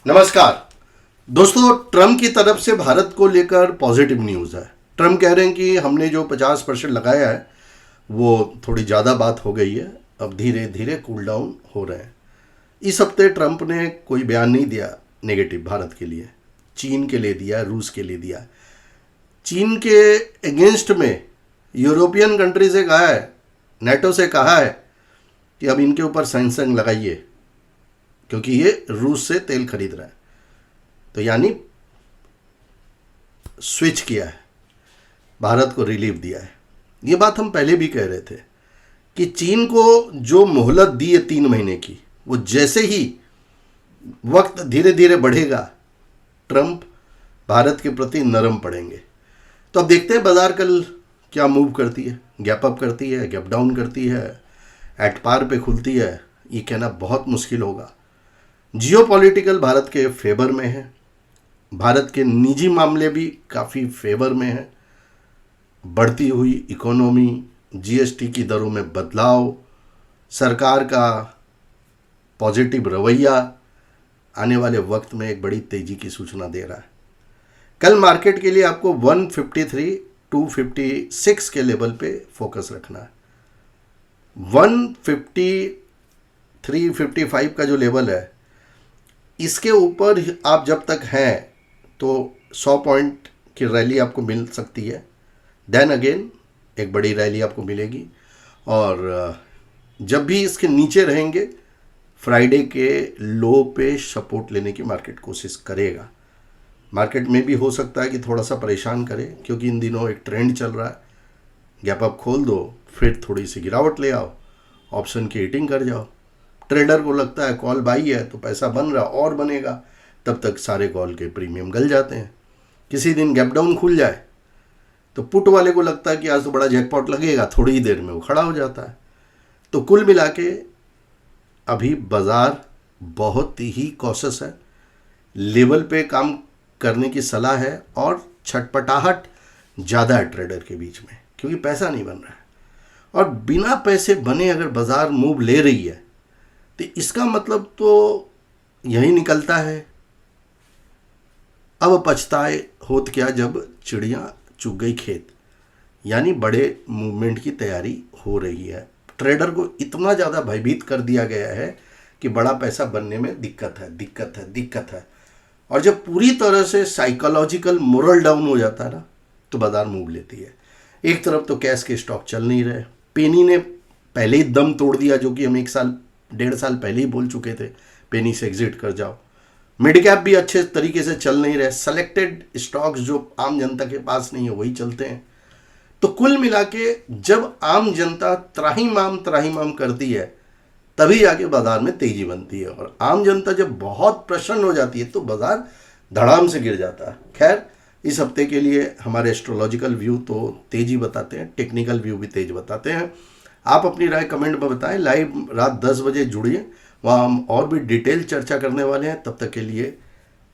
नमस्कार दोस्तों, ट्रम्प की तरफ से भारत को लेकर पॉजिटिव न्यूज़ है। ट्रम्प कह रहे हैं कि हमने जो 50% लगाया है वो थोड़ी ज़्यादा बात हो गई है, अब धीरे धीरे कूल डाउन हो रहे हैं। इस हफ्ते ट्रम्प ने कोई बयान नहीं दिया नेगेटिव भारत के लिए, चीन के लिए दिया, रूस के लिए दिया। चीन के अगेंस्ट में यूरोपियन कंट्री से कहा है, नेटो से कहा है कि अब इनके ऊपर सैंक्शन लगाइए क्योंकि ये रूस से तेल खरीद रहा है। तो यानी स्विच किया है, भारत को रिलीफ दिया है। ये बात हम पहले भी कह रहे थे कि चीन को जो मोहलत दी है 3 महीने की, वो जैसे ही वक्त धीरे धीरे बढ़ेगा ट्रम्प भारत के प्रति नरम पड़ेंगे। तो अब देखते हैं बाजार कल क्या मूव करती है, गैप अप करती है, गैप डाउन करती है, एट पार पे खुलती है, ये कहना बहुत मुश्किल होगा। जियोपॉलिटिकल भारत के फेवर में है, भारत के निजी मामले भी काफ़ी फेवर में हैं। बढ़ती हुई इकोनॉमी, जीएसटी की दरों में बदलाव, सरकार का पॉजिटिव रवैया आने वाले वक्त में एक बड़ी तेज़ी की सूचना दे रहा है। कल मार्केट के लिए आपको 153 256 के लेवल पे फोकस रखना है। 153 55 का जो लेवल है, इसके ऊपर आप जब तक हैं तो 100 पॉइंट की रैली आपको मिल सकती है। देन अगेन एक बड़ी रैली आपको मिलेगी, और जब भी इसके नीचे रहेंगे फ्राइडे के लो पे सपोर्ट लेने की मार्केट कोशिश करेगा। मार्केट में भी हो सकता है कि थोड़ा सा परेशान करे, क्योंकि इन दिनों एक ट्रेंड चल रहा है, गैप अप खोल दो फिर थोड़ी सी गिरावट ले आओ, ऑप्शन की हिटिंग कर जाओ। ट्रेडर को लगता है कॉल बाई है तो पैसा बन रहा और बनेगा, तब तक सारे कॉल के प्रीमियम गल जाते हैं। किसी दिन गैप डाउन खुल जाए तो पुट वाले को लगता है कि आज तो बड़ा जैकपॉट लगेगा, थोड़ी ही देर में वो खड़ा हो जाता है। तो कुल मिला के अभी बाज़ार बहुत ही कॉशियस है, लेवल पे काम करने की सलाह है, और छटपटाहट ज़्यादा है ट्रेडर के बीच में, क्योंकि पैसा नहीं बन रहा है। और बिना पैसे बने अगर बाज़ार मूव ले रही है तो इसका मतलब तो यही निकलता है, अब पछताए होत क्या जब चिड़िया चुग गई खेत। यानी बड़े मूवमेंट की तैयारी हो रही है। ट्रेडर को इतना ज़्यादा भयभीत कर दिया गया है कि बड़ा पैसा बनने में दिक्कत है। और जब पूरी तरह से साइकोलॉजिकल मोरल डाउन हो जाता है ना, तो बाजार मूव लेती है। एक तरफ तो कैश के स्टॉक चल नहीं रहे, पेनी ने पहले ही दम तोड़ दिया, जो कि हम 1-1.5 साल पहले ही बोल चुके थे पेनी से एग्जिट कर जाओ। मिड कैप भी अच्छे तरीके से चल नहीं रहे, सेलेक्टेड स्टॉक्स जो आम जनता के पास नहीं है वही चलते हैं। तो कुल मिला के जब आम जनता त्राहिमाम करती है तभी जाके बाजार में तेजी बनती है, और आम जनता जब बहुत प्रसन्न हो जाती है तो बाजार धड़ाम से गिर जाता है। खैर, इस हफ्ते के लिए हमारे एस्ट्रोलॉजिकल व्यू तो तेजी बताते हैं, टेक्निकल व्यू भी तेज बताते हैं। आप अपनी राय कमेंट में बताएं। लाइव रात 10 बजे जुड़िए, वहाँ हम और भी डिटेल चर्चा करने वाले हैं। तब तक के लिए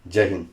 जय हिंद।